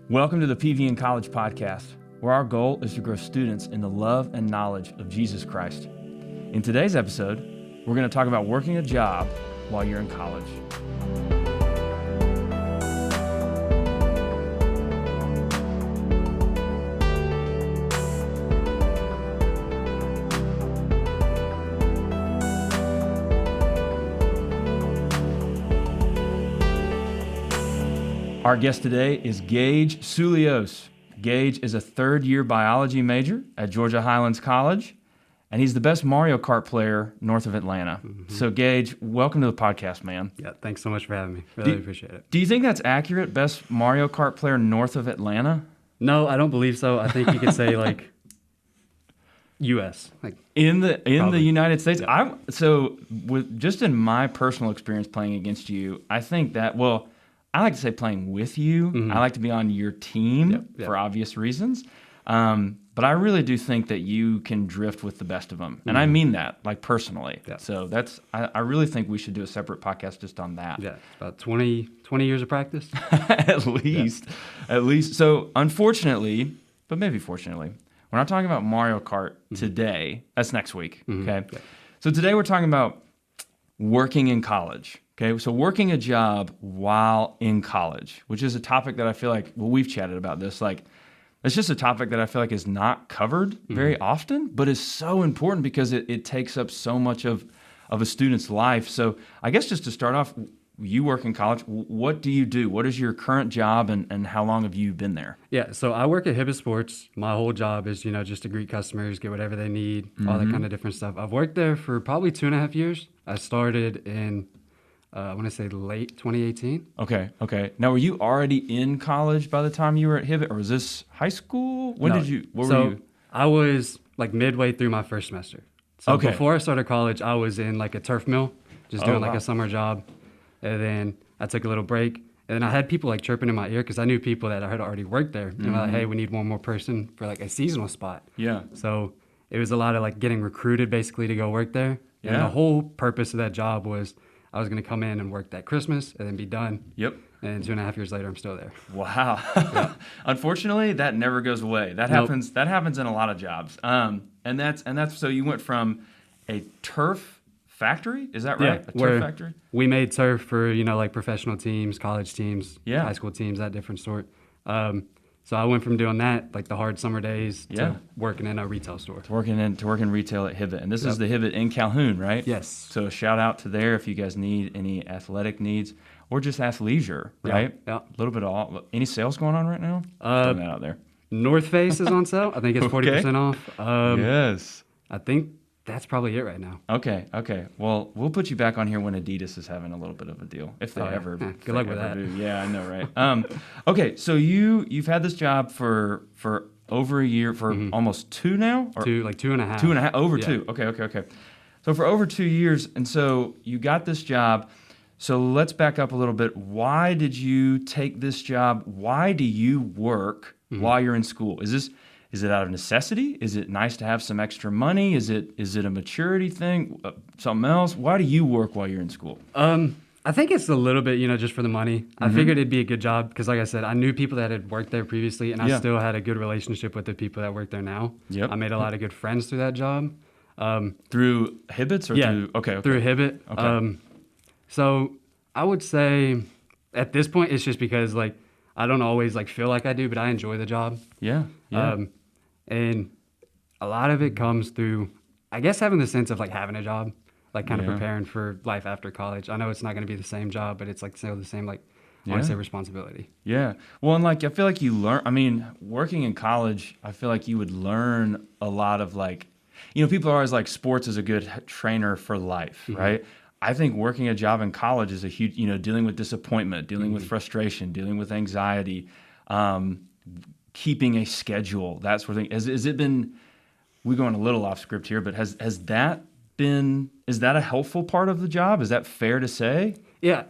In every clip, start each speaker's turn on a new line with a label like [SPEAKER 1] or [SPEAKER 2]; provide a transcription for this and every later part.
[SPEAKER 1] Welcome to the PVN College Podcast, where our goal is to grow students in the love and knowledge of Jesus Christ. In today's episode, we're going to talk about working a job while you're in college. Our guest today is Gage Soulios. Gage is a third-year biology major at Georgia Highlands College, and he's the best Mario Kart player north of Atlanta. So, Gage, welcome to the podcast, man.
[SPEAKER 2] Yeah, thanks so much for having me. Really appreciate it.
[SPEAKER 1] Do you think that's accurate, best Mario Kart player north of Atlanta?
[SPEAKER 2] No, I don't believe so. I think you could say, like, U.S. Like
[SPEAKER 1] in the
[SPEAKER 2] probably.
[SPEAKER 1] United States?
[SPEAKER 2] Yeah.
[SPEAKER 1] Just in my personal experience playing against you, I think that, well, I like to say playing with you.
[SPEAKER 2] Mm-hmm.
[SPEAKER 1] I like to be on your team for obvious reasons. But I really do think that you can drift with the best of them. And I mean that, like, personally.
[SPEAKER 2] Yeah.
[SPEAKER 1] So I really think we should do a separate podcast just on that.
[SPEAKER 2] Yeah, about 20 years of practice.
[SPEAKER 1] At least. So unfortunately, but maybe fortunately, we're not talking about Mario Kart today. That's next week, okay?
[SPEAKER 2] Yeah.
[SPEAKER 1] So today we're talking about working in college. Okay, so working a job while in college, which is a topic that I feel like, well, we've chatted about this, like, it's just a topic that I feel like is not covered very often, but is so important because it takes up so much of a student's life. So I guess just to start off, you work in college. What do you do? What is your current job, and how long have you been there?
[SPEAKER 2] Yeah, so I work at Hibbett Sports. My whole job is, just to greet customers, get whatever they need, all that kind of different stuff. I've worked there for probably 2.5 years. I started in I want to say late 2018.
[SPEAKER 1] Okay. Now, were you already in college by the time you were at Hibbett, or was this high school? Where were you?
[SPEAKER 2] I was like midway through my first semester. So before I started college, I was in like a turf mill, just doing a summer job. And then I took a little break. And then I had people like chirping in my ear because I knew people that had already worked there. And they're like, hey, we need one more person for like a seasonal spot.
[SPEAKER 1] Yeah.
[SPEAKER 2] So it was a lot of like getting recruited basically to go work there.
[SPEAKER 1] Yeah.
[SPEAKER 2] And the whole purpose of that job was I was going to come in and work that Christmas and then be done.
[SPEAKER 1] Yep.
[SPEAKER 2] And 2.5 years later, I'm still there.
[SPEAKER 1] Wow.
[SPEAKER 2] Yeah.
[SPEAKER 1] Unfortunately, that never goes away. That happens. That happens in a lot of jobs. And that's so you went from a turf factory. Is that right?
[SPEAKER 2] Yeah,
[SPEAKER 1] A turf factory.
[SPEAKER 2] We made turf for like professional teams, college teams,
[SPEAKER 1] Yeah.
[SPEAKER 2] high school teams, that different sort. So I went from doing that, like the hard summer days, to working in a retail store.
[SPEAKER 1] To working retail at Hibbett. And this is the Hibbett in Calhoun, right?
[SPEAKER 2] Yes.
[SPEAKER 1] So a shout out to there if you guys need any athletic needs or just athleisure, right?
[SPEAKER 2] Yeah.
[SPEAKER 1] A little bit of all. Any sales going on right now? Throwing that out there.
[SPEAKER 2] North Face is on sale. I think it's 40% off.
[SPEAKER 1] Yes.
[SPEAKER 2] I think that's probably it right now.
[SPEAKER 1] Okay. Well, we'll put you back on here when Adidas is having a little bit of a deal, if they ever.
[SPEAKER 2] Yeah,
[SPEAKER 1] if
[SPEAKER 2] good
[SPEAKER 1] they
[SPEAKER 2] luck with
[SPEAKER 1] ever
[SPEAKER 2] that.
[SPEAKER 1] do. Yeah, I know, right? Okay, so you've had this job for over a year, for almost 2 now, or
[SPEAKER 2] 2.5.
[SPEAKER 1] 2.5, over
[SPEAKER 2] Yeah.
[SPEAKER 1] 2. Okay. So for over 2 years, and so you got this job. So let's back up a little bit. Why did you take this job? Why do you work while you're in school? Is it out of necessity? Is it nice to have some extra money? Is it a maturity thing? Something else? Why do you work while you're in school?
[SPEAKER 2] I think it's a little bit, just for the money. I figured it'd be a good job because, like I said, I knew people that had worked there previously, and I still had a good relationship with the people that work there now.
[SPEAKER 1] Yep.
[SPEAKER 2] I made a lot of good friends through that job.
[SPEAKER 1] Through Hibbett's or through? Okay.
[SPEAKER 2] Through Hibbett.
[SPEAKER 1] Okay.
[SPEAKER 2] So I would say at this point, it's just because, like, I don't always, like, feel like I do, but I enjoy the job.
[SPEAKER 1] Yeah.
[SPEAKER 2] And a lot of it comes through, I guess, having the sense of, like, having a job, like, kind of preparing for life after college. I know it's not going to be the same job, but it's, like, still the same, like, I want to say responsibility.
[SPEAKER 1] Yeah. Well, and, like, I feel like you learn, I mean, working in college, I feel like you would learn a lot of, like, people are always like, sports is a good trainer for life, right? I think working a job in college is a huge, dealing with disappointment, dealing with frustration, dealing with anxiety, keeping a schedule, that sort of thing. Has it been, we're going a little off script here, but is that a helpful part of the job? Is that fair to say?
[SPEAKER 2] Yeah,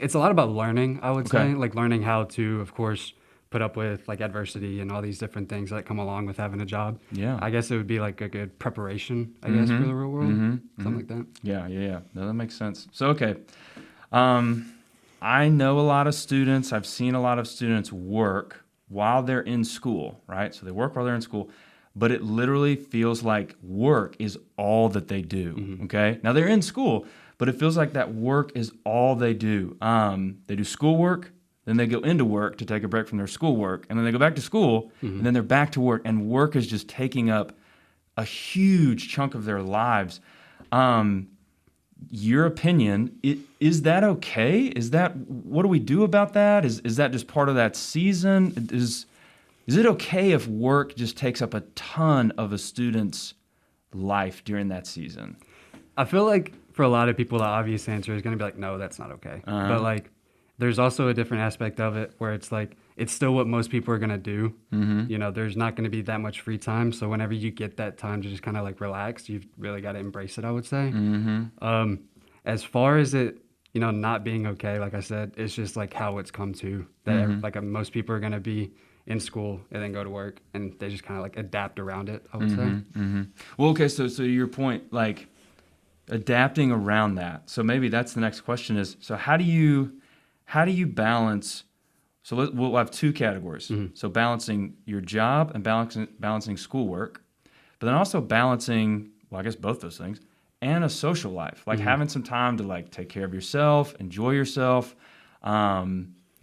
[SPEAKER 2] it's a lot about learning, I would say, like learning how to, of course, put up with like adversity and all these different things that come along with having a job.
[SPEAKER 1] Yeah.
[SPEAKER 2] I guess it would be like a good preparation, I guess, for the real world, something like that.
[SPEAKER 1] Yeah. No, that makes sense. So, okay. I know a lot of students, I've seen a lot of students work while they're in school, right? So they work while they're in school, but it literally feels like work is all that they do, okay? Now they're in school, but it feels like that work is all they do. They do schoolwork, then they go into work to take a break from their schoolwork, and then they go back to school, and then they're back to work, and work is just taking up a huge chunk of their lives. Your opinion, is that okay? What do we do about that? Is that just part of that season? Is it okay if work just takes up a ton of a student's life during that season?
[SPEAKER 2] I feel like for a lot of people, the obvious answer is going to be like, no, that's not okay. But like, there's also a different aspect of it where it's like, it's still what most people are going to do. You know, there's not going to be that much free time. So whenever you get that time to just kind of like relax, you've really got to embrace it, I would say. As far as it, you know, not being okay, like I said, it's just like how it's come to that like most people are going to be in school and then go to work, and they just kind of like adapt around it, I would say.
[SPEAKER 1] Well, okay, so to your point, like adapting around that. So maybe that's the next question is, so how do you balance? So we'll have two categories. So balancing your job and balancing schoolwork, but then also balancing, well, I guess both those things, and a social life, like having some time to like take care of yourself, enjoy yourself,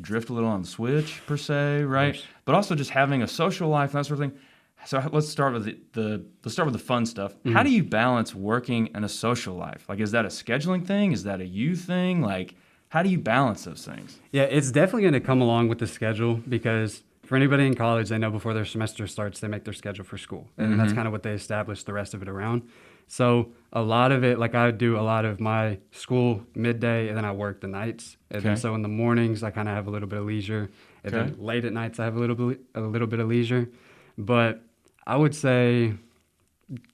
[SPEAKER 1] drift a little on the switch per se, right? But also just having a social life and that sort of thing. So let's start with the fun stuff. How do you balance working and a social life? Like, is that a scheduling thing? Is that a you thing? Like, how do you balance those things?
[SPEAKER 2] Yeah, it's definitely going to come along with the schedule, because for anybody in college, they know before their semester starts, they make their schedule for school. And that's kind of what they establish the rest of it around. So a lot of it, like I would do a lot of my school midday, and then I work the nights. And then so in the mornings, I kind of have a little bit of leisure. And then late at nights, I have a little bit of leisure. But I would say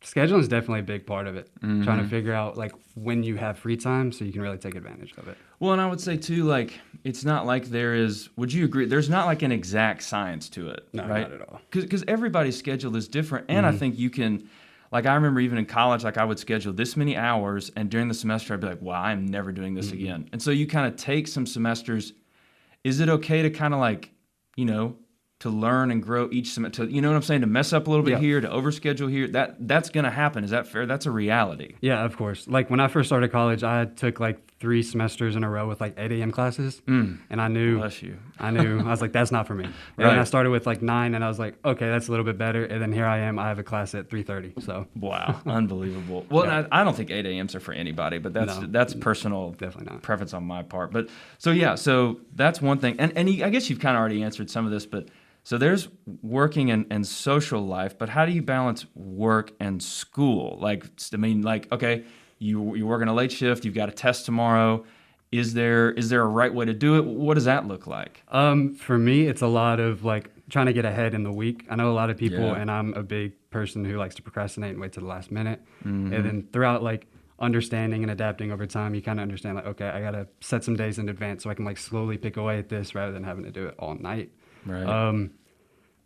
[SPEAKER 2] scheduling is definitely a big part of it. Trying to figure out like when you have free time so you can really take advantage of it.
[SPEAKER 1] Well, and I would say too, like, it's not like would you agree, there's not like an exact science to it,
[SPEAKER 2] No,
[SPEAKER 1] right?
[SPEAKER 2] not at all.
[SPEAKER 1] Because everybody's schedule is different. And I think you can, like, I remember even in college, like I would schedule this many hours, and during the semester I'd be like, wow, I'm never doing this again. And so you kind of take some semesters. Is it okay to kind of like, you know, to learn and grow each semester, you know what I'm saying? To mess up a little bit here, to overschedule here, that's going to happen. Is that fair? That's a reality.
[SPEAKER 2] Yeah, of course. Like when I first started college, I took like 3 semesters in a row with like 8 a.m. classes. And I knew,
[SPEAKER 1] Bless you.
[SPEAKER 2] I was like, that's not for me. And then I started with like 9, and I was like, okay, that's a little bit better. And then here I am, I have a class at 3:30. So
[SPEAKER 1] wow, unbelievable. Well, I don't think 8 a.m.s are for anybody, but that's personal
[SPEAKER 2] definitely not.
[SPEAKER 1] preference on my part. But so that's one thing. And I guess you've kind of already answered some of this, but so there's working and social life, but how do you balance work and school? Like, I mean, like, okay, you're working a late shift, you've got a test tomorrow. Is there a right way to do it? What does that look like?
[SPEAKER 2] For me, it's a lot of like trying to get ahead in the week. I know a lot of people, and I'm a big person who likes to procrastinate and wait to the last minute. And then throughout like understanding and adapting over time, you kind of understand like, okay, I got to set some days in advance so I can like slowly pick away at this rather than having to do it all night.
[SPEAKER 1] Right.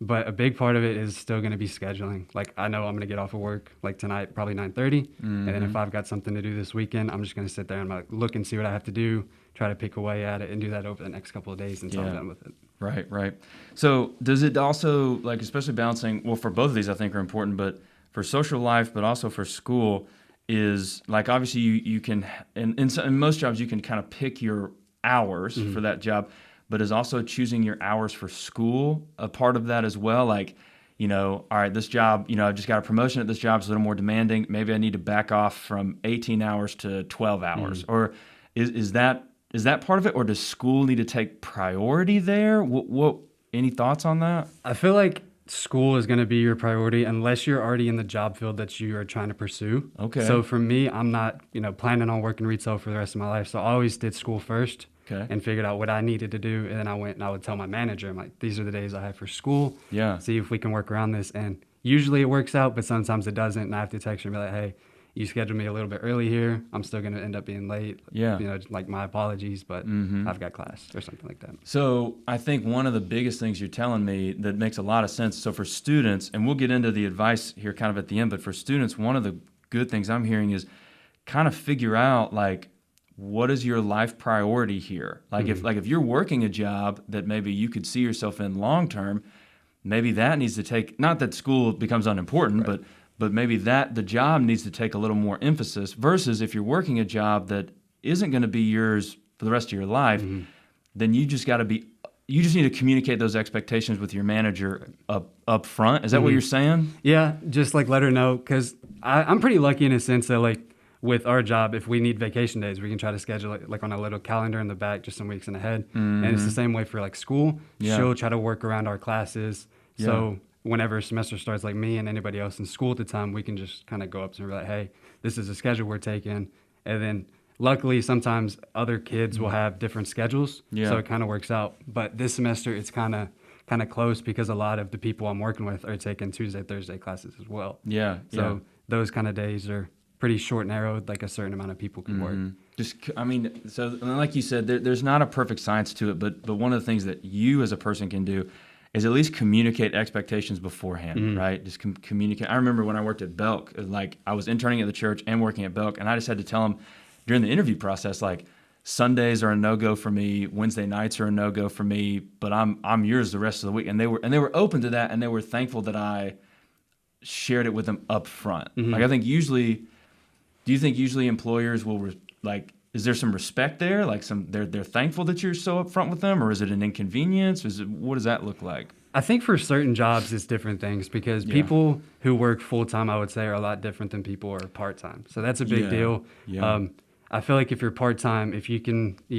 [SPEAKER 2] But a big part of it is still going to be scheduling. Like I know I'm going to get off of work like tonight, probably 9:30. And then if I've got something to do this weekend, I'm just going to sit there and like look and see what I have to do, try to pick away at it, and do that over the next couple of days until I'm done with it.
[SPEAKER 1] Right. So does it also, like, especially balancing, well, for both of these I think are important, but for social life, but also for school, is like obviously you can, in most jobs you can kind of pick your hours for that job. But is also choosing your hours for school a part of that as well? Like, you know, all right, this job, you know, I've just got a promotion at this job, it's a little more demanding. Maybe I need to back off from 18 hours to 12 hours. Or is that part of it? Or does school need to take priority there? What any thoughts on that?
[SPEAKER 2] I feel like school is going to be your priority unless you're already in the job field that you are trying to pursue.
[SPEAKER 1] Okay.
[SPEAKER 2] So for me, I'm not, you know, planning on working retail for the rest of my life. So I always did school first.
[SPEAKER 1] Okay.
[SPEAKER 2] And figured out what I needed to do. And then I went and I would tell my manager, I'm like, these are the days I have for school.
[SPEAKER 1] Yeah.
[SPEAKER 2] See if we can work around this. And usually it works out, but sometimes it doesn't. And I have to text her and be like, hey, you scheduled me a little bit early here. I'm still going to end up being late.
[SPEAKER 1] Yeah.
[SPEAKER 2] You know, like my apologies, but I've got class or something like that.
[SPEAKER 1] So I think one of the biggest things you're telling me that makes a lot of sense. So for students, and we'll get into the advice here kind of at the end, but for students, one of the good things I'm hearing is kind of figure out like, what is your life priority here? Like if you're working a job that maybe you could see yourself in long term, maybe that needs to take, not that school becomes unimportant,
[SPEAKER 2] Right.
[SPEAKER 1] but maybe that the job needs to take a little more emphasis versus if you're working a job that isn't going to be yours for the rest of your life, then you just need to communicate those expectations with your manager up front. Is that what you're saying?
[SPEAKER 2] Yeah, just like let her know, because I'm pretty lucky in a sense that like with our job, if we need vacation days, we can try to schedule it like on a little calendar in the back, just some weeks in ahead. And it's the same way for like school.
[SPEAKER 1] Yeah.
[SPEAKER 2] She'll try to work around our classes.
[SPEAKER 1] Yeah.
[SPEAKER 2] So whenever a semester starts, like me and anybody else in school at the time, we can just kind of go up to her like, hey, this is the schedule we're taking. And then luckily, sometimes other kids will have different schedules.
[SPEAKER 1] Yeah.
[SPEAKER 2] So it kind of works out. But this semester, it's kind of close because a lot of the people I'm working with are taking Tuesday, Thursday classes as well.
[SPEAKER 1] Yeah.
[SPEAKER 2] So those kind of days are pretty short, narrowed, like a certain amount of people can work.
[SPEAKER 1] So like you said, there's not a perfect science to it, but one of the things that you as a person can do is at least communicate expectations beforehand, right? Just communicate. I remember when I worked at Belk, like I was interning at the church and working at Belk, and I just had to tell them during the interview process, like, Sundays are a no-go for me, Wednesday nights are a no-go for me, but I'm yours the rest of the week. And they were open to that, and they were thankful that I shared it with them up front. Like, I think usually, do you think usually employers will is there some respect there? Like they're thankful that you're so upfront with them, or is it an inconvenience? What does that look like?
[SPEAKER 2] I think for certain jobs, it's different things because people who work full-time, I would say, are a lot different than people who are part-time. So that's a big deal.
[SPEAKER 1] Yeah.
[SPEAKER 2] I feel like if you're part-time, if you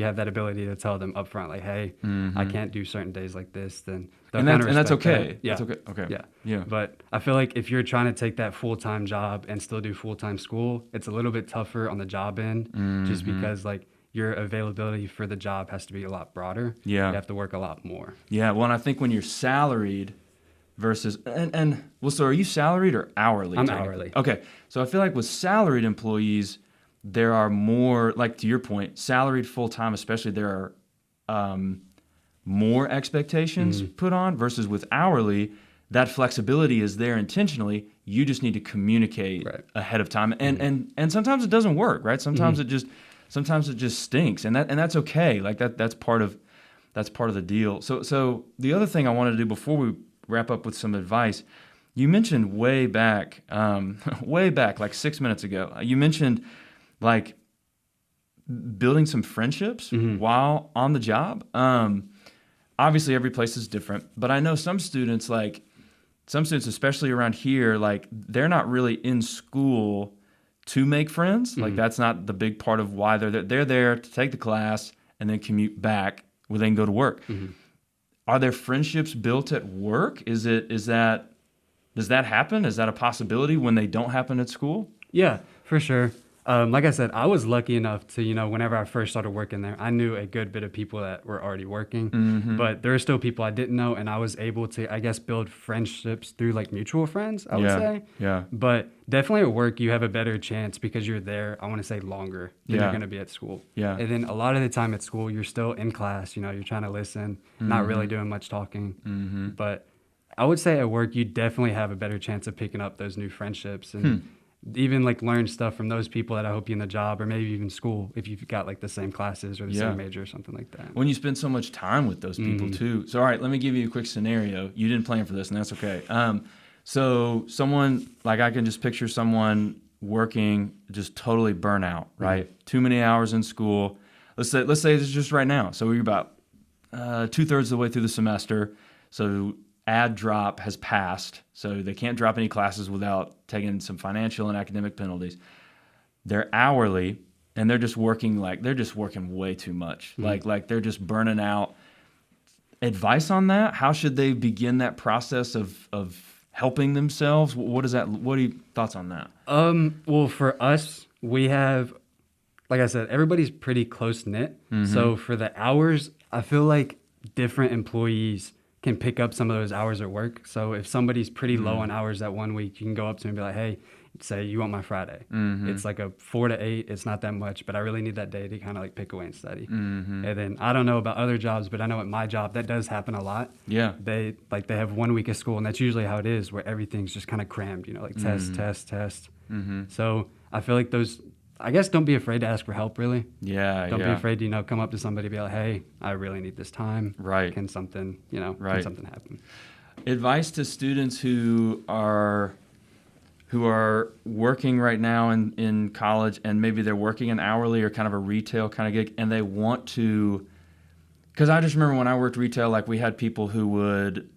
[SPEAKER 2] have that ability to tell them upfront, like, hey, I can't do certain days like this, then they'll kind of
[SPEAKER 1] that's
[SPEAKER 2] respect
[SPEAKER 1] okay.
[SPEAKER 2] that. Yeah.
[SPEAKER 1] That's okay. Okay.
[SPEAKER 2] Yeah. But I feel like if you're trying to take that full-time job and still do full-time school, it's a little bit tougher on the job end just because, like, your availability for the job has to be a lot broader.
[SPEAKER 1] Yeah.
[SPEAKER 2] You have to work a lot more.
[SPEAKER 1] Yeah. Well, and I think when you're salaried versus so are you salaried or hourly?
[SPEAKER 2] I'm hourly.
[SPEAKER 1] Okay. So I feel like with salaried employees, there are more, like to your point, salaried full-time especially, there are more expectations put on versus with hourly, that flexibility is there intentionally. You just need to communicate ahead of time. And sometimes it doesn't work, right? Sometimes it just stinks. And that's okay. Like that's part of the deal. So the other thing I wanted to do before we wrap up with some advice, you mentioned way back like 6 minutes ago, you mentioned like building some friendships while on the job. Obviously every place is different, but I know some students, especially around here, like they're not really in school to make friends. Like that's not the big part of why they're there. They're there to take the class and then commute back where they can go to work. Are there friendships built at work? Does that happen? Is that a possibility when they don't happen at school?
[SPEAKER 2] Yeah, for sure. Like I said, I was lucky enough to, whenever I first started working there, I knew a good bit of people that were already working, but there are still people I didn't know, and I was able to, I guess, build friendships through like mutual friends, I would say.
[SPEAKER 1] Yeah.
[SPEAKER 2] But definitely at work, you have a better chance because you're there, I want to say, longer than you're going to be at school.
[SPEAKER 1] Yeah.
[SPEAKER 2] And then a lot of the time at school, you're still in class, you're trying to listen, not really doing much talking. But I would say at work, you definitely have a better chance of picking up those new friendships and even like learn stuff from those people that I hope you in the job or maybe even school if you've got like the same classes or the same major or something like that.
[SPEAKER 1] When you spend so much time with those people too. So, all right, let me give you a quick scenario. You didn't plan for this and that's okay. So someone, like I can just picture someone working just totally burnout, right? Too many hours in school. Let's say it's just right now. So we're about 2/3 of the way through the semester. So ad drop has passed, so they can't drop any classes without taking some financial and academic penalties. They're hourly, and they're just working way too much. Like they're just burning out. Advice on that? How should they begin that process of helping themselves? What are your thoughts on that?
[SPEAKER 2] Well, for us, we have, like I said, everybody's pretty close knit. So for the hours, I feel like different employees can pick up some of those hours at work. So if somebody's pretty low on hours that 1 week, you can go up to them and be like, hey, say you want my Friday. It's like a 4 to 8. It's not that much, but I really need that day to kind of like pick away and study. And then I don't know about other jobs, but I know at my job that does happen a lot. Yeah. They have 1 week of school, and that's usually how it is, where everything's just kind of crammed, like test. So I feel like those I guess don't be afraid to ask for help, really.
[SPEAKER 1] Yeah,
[SPEAKER 2] Don't be afraid to, come up to somebody and be like, hey, I really need this time.
[SPEAKER 1] Right.
[SPEAKER 2] Can something,
[SPEAKER 1] Right.
[SPEAKER 2] can something happen?
[SPEAKER 1] Advice to students who are working right now in college, and maybe they're working an hourly or kind of a retail kind of gig, and they want to, because I just remember when I worked retail, like we had people who would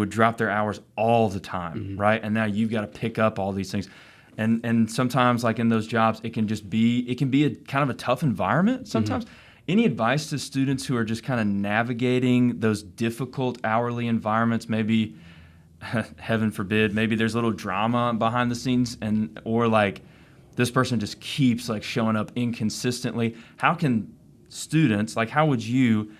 [SPEAKER 1] drop their hours all the time, right? And now you've got to pick up all these things. And sometimes, like in those jobs, it can be a kind of a tough environment sometimes. Any advice to students who are just kind of navigating those difficult hourly environments? Maybe, heaven forbid, maybe there's a little drama behind the scenes, or like this person just keeps like showing up inconsistently. How can students, like, how would you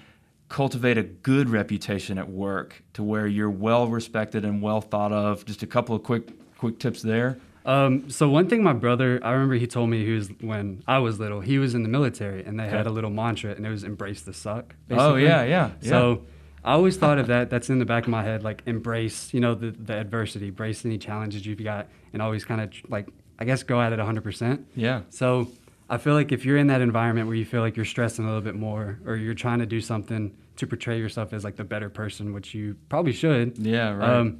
[SPEAKER 1] cultivate a good reputation at work to where you're well respected and well thought of? Just a couple of quick tips there.
[SPEAKER 2] So one thing my brother, I remember he told me when I was little, he was in the military, and they had a little mantra, and it was embrace the suck, basically.
[SPEAKER 1] Oh, yeah.
[SPEAKER 2] So I always thought of that. That's in the back of my head, like embrace, the adversity, embrace any challenges you've got, and always kind of like, I guess, go at it 100%.
[SPEAKER 1] Yeah.
[SPEAKER 2] So I feel like if you're in that environment where you feel like you're stressing a little bit more, or you're trying to do something to portray yourself as like the better person, which you probably should.
[SPEAKER 1] Yeah, right.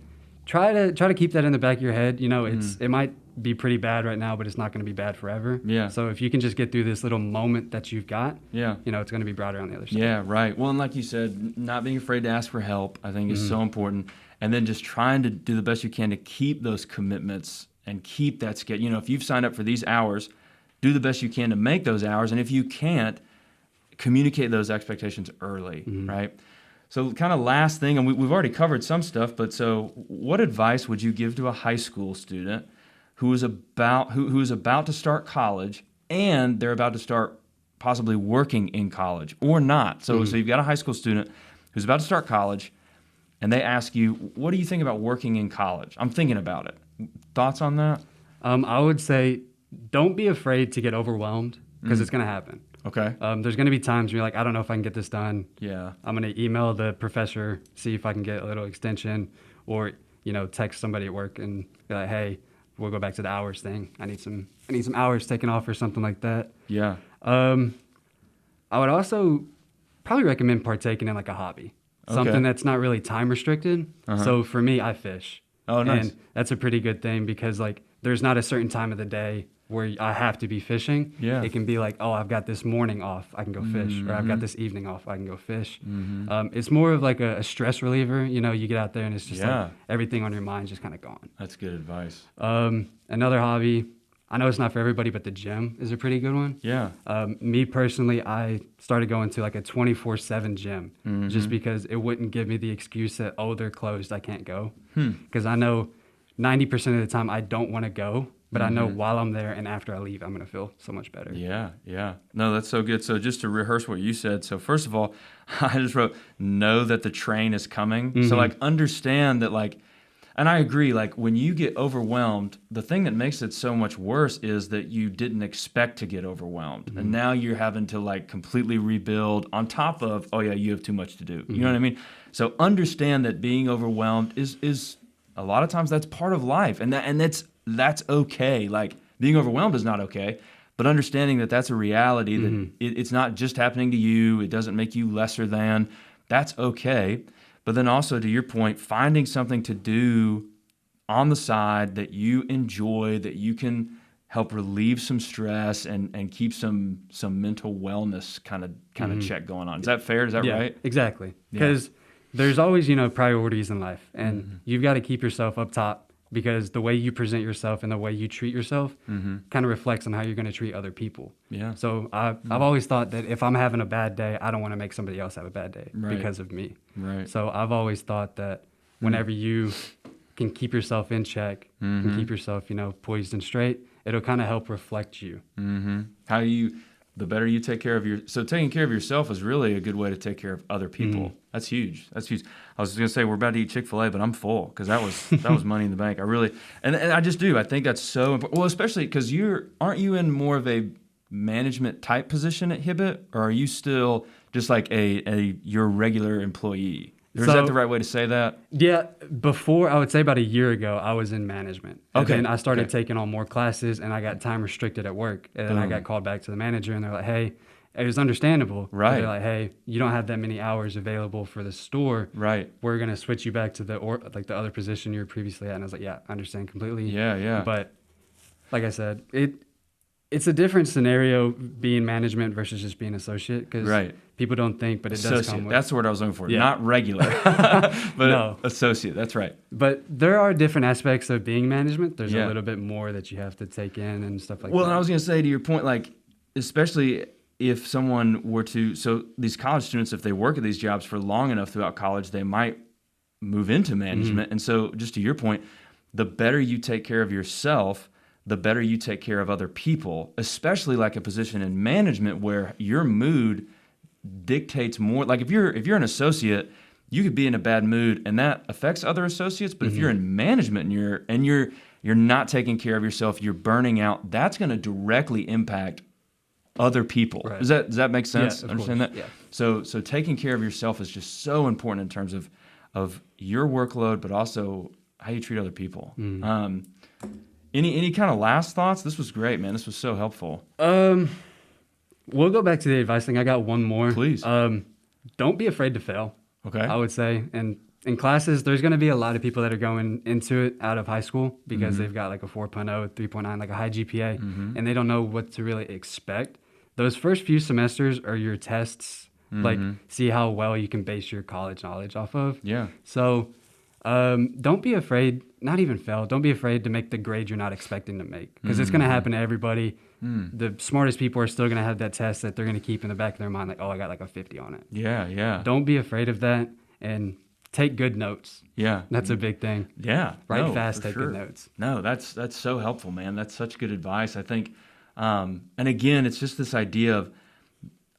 [SPEAKER 2] Try to keep that in the back of your head. It might be pretty bad right now, but it's not going to be bad forever.
[SPEAKER 1] Yeah.
[SPEAKER 2] So if you can just get through this little moment that you've got,
[SPEAKER 1] yeah,
[SPEAKER 2] it's going to be brighter on the other side.
[SPEAKER 1] Yeah, right. Well, and like you said, not being afraid to ask for help, I think, is so important. And then just trying to do the best you can to keep those commitments and keep that schedule. If you've signed up for these hours, do the best you can to make those hours. And if you can't, communicate those expectations early, right? So kind of last thing, and we've already covered some stuff, but so what advice would you give to a high school student who is about to start college, and they're about to start possibly working in college or not? So you've got a high school student who's about to start college, and they ask you, what do you think about working in college? I'm thinking about it. Thoughts on that?
[SPEAKER 2] I would say don't be afraid to get overwhelmed, because it's going to happen.
[SPEAKER 1] Okay.
[SPEAKER 2] There's going to be times where you're like, I don't know if I can get this done.
[SPEAKER 1] Yeah.
[SPEAKER 2] I'm going to email the professor, see if I can get a little extension, or, text somebody at work and be like, hey, we'll go back to the hours thing. I need some hours taken off or something like that.
[SPEAKER 1] Yeah.
[SPEAKER 2] I would also probably recommend partaking in like a hobby, something that's not really time restricted. So for me, I fish.
[SPEAKER 1] Oh, nice.
[SPEAKER 2] And that's a pretty good thing, because like there's not a certain time of the day where I have to be fishing.
[SPEAKER 1] Yeah.
[SPEAKER 2] It can be like, oh, I've got this morning off, I can go fish, or I've got this evening off, I can go fish. It's more of like a stress reliever. You get out there and it's just like everything on your mind just kind of gone.
[SPEAKER 1] That's good advice.
[SPEAKER 2] Another hobby, I know it's not for everybody, but the gym is a pretty good one.
[SPEAKER 1] Yeah.
[SPEAKER 2] Me personally, I started going to like a 24/7 gym, just because it wouldn't give me the excuse that, oh, they're closed, I can't go. Because I know 90% of the time I don't want to go, but I know while I'm there and after I leave, I'm going to feel so much better.
[SPEAKER 1] Yeah. No, that's so good. So just to rehearse what you said. So first of all, I just wrote, know that the train is coming. So like understand that like, and I agree, like when you get overwhelmed, the thing that makes it so much worse is that you didn't expect to get overwhelmed. And now you're having to like completely rebuild on top of, oh yeah, you have too much to do. You know what I mean? So understand that being overwhelmed is a lot of times that's part of life. And that's okay. Like being overwhelmed is not okay, but understanding that that's a reality, that it's not just happening to you. It doesn't make you lesser than. That's okay. But then also, to your point, finding something to do on the side that you enjoy, that you can help relieve some stress and keep some mental wellness kind of check going on. Is that fair? Is that right?
[SPEAKER 2] Exactly. Because there's always, priorities in life, and you've got to keep yourself up top, because the way you present yourself and the way you treat yourself kind of reflects on how you're going to treat other people. Yeah. So I've always thought that if I'm having a bad day, I don't want to make somebody else have a bad day because of me. Right. So I've always thought that whenever you can keep yourself in check and keep yourself, poised and straight, it'll kind of help reflect you.
[SPEAKER 1] The better you take care of so taking care of yourself is really a good way to take care of other people. That's huge. I was going to say we're about to eat Chick-fil-A, but I'm full, because that was money in the bank. I really, and I just do. I think that's so important. Well, especially because aren't you in more of a management type position at Hibbett, or are you still just like your regular employee? Or is that the right way to say that?
[SPEAKER 2] Yeah, before, I would say about a year ago, I was in management. And
[SPEAKER 1] Okay.
[SPEAKER 2] then I started taking on more classes, and I got time restricted at work. And then I got called back to the manager, and they're like, hey, it was understandable.
[SPEAKER 1] Right.
[SPEAKER 2] They're like, hey, you don't have that many hours available for the store.
[SPEAKER 1] Right.
[SPEAKER 2] We're going to switch you back to the other position you were previously at. And I was like, yeah, I understand completely.
[SPEAKER 1] Yeah.
[SPEAKER 2] But like I said, it's a different scenario being management versus just being associate, because people don't think, but it does come with.
[SPEAKER 1] That's the word I was looking for. Yeah. Not regular, but no. Associate. That's right.
[SPEAKER 2] But there are different aspects of being management. There's a little bit more that you have to take in and stuff like that.
[SPEAKER 1] Well, and I was going to say, to your point, like, especially if someone were to, so these college students, if they work at these jobs for long enough throughout college, they might move into management. And so just to your point, the better you take care of yourself, the better you take care of other people, especially like a position in management where your mood dictates more. Like if you're an associate, you could be in a bad mood and that affects other associates. But if you're in management and you're not taking care of yourself, you're burning out, that's going to directly impact other people. Right. Does that make sense?
[SPEAKER 2] Yeah,
[SPEAKER 1] Understand
[SPEAKER 2] course.
[SPEAKER 1] that?
[SPEAKER 2] Yeah.
[SPEAKER 1] So taking care of yourself is just so important in terms of your workload, but also how you treat other people. Any kind of last thoughts? This was great, man. This was so helpful.
[SPEAKER 2] We'll go back to the advice thing. I got one more.
[SPEAKER 1] Please.
[SPEAKER 2] Don't be afraid to fail. Okay. I would say. And in classes, there's going to be a lot of people that are going into it out of high school because they've got like a 4.0, 3.9, like a high GPA, and they don't know what to really expect. Those first few semesters are your tests, like see how well you can base your college knowledge off of. Yeah. So don't be afraid, not even fail. Don't be afraid to make the grade you're not expecting to make, because it's going to happen to everybody. The smartest people are still going to have that test that they're going to keep in the back of their mind, like, oh, I got like a 50 on it. Yeah. Don't be afraid of that, and take good notes. Yeah. That's a big thing.
[SPEAKER 1] Yeah.
[SPEAKER 2] Write fast, take good notes.
[SPEAKER 1] No, that's so helpful, man. That's such good advice. I think, and again, it's just this idea of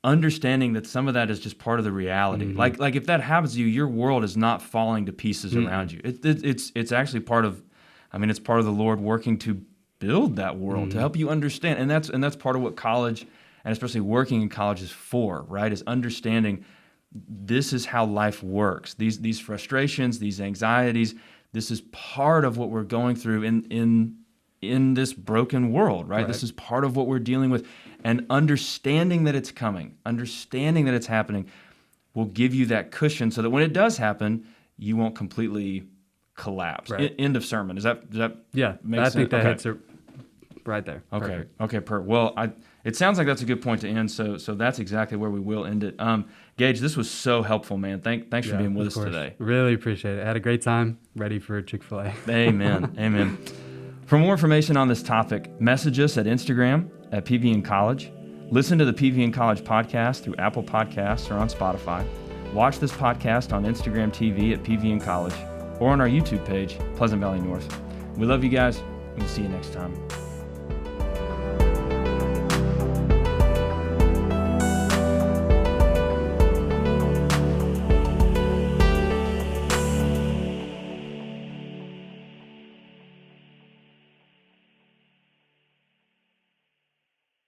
[SPEAKER 1] understanding that some of that is just part of the reality. Like if that happens to you, your world is not falling to pieces around you. It's actually part of, it's part of the Lord working to build that world, to help you understand. And that's part of what college, and especially working in college, is for, right? Is understanding this is how life works. These frustrations, these anxieties, this is part of what we're going through in this broken world, right? This is part of what we're dealing with. And understanding that it's coming, understanding that it's happening, will give you that cushion so that when it does happen, you won't completely collapse. Right. End of sermon. Does that make sense?
[SPEAKER 2] I think that hits it right there.
[SPEAKER 1] Okay. Perfect. Okay. Well, it sounds like that's a good point to end. So that's exactly where we will end it. Gage, this was so helpful, man. Thanks for being with us today.
[SPEAKER 2] Really appreciate it. I had a great time. Ready for Chick-fil-A.
[SPEAKER 1] Amen. Amen. For more information on this topic, message us at Instagram at PVN College. Listen to the PVN College podcast through Apple Podcasts or on Spotify. Watch this podcast on Instagram TV at PVN College or on our YouTube page, Pleasant Valley North. We love you guys, and we'll see you next time.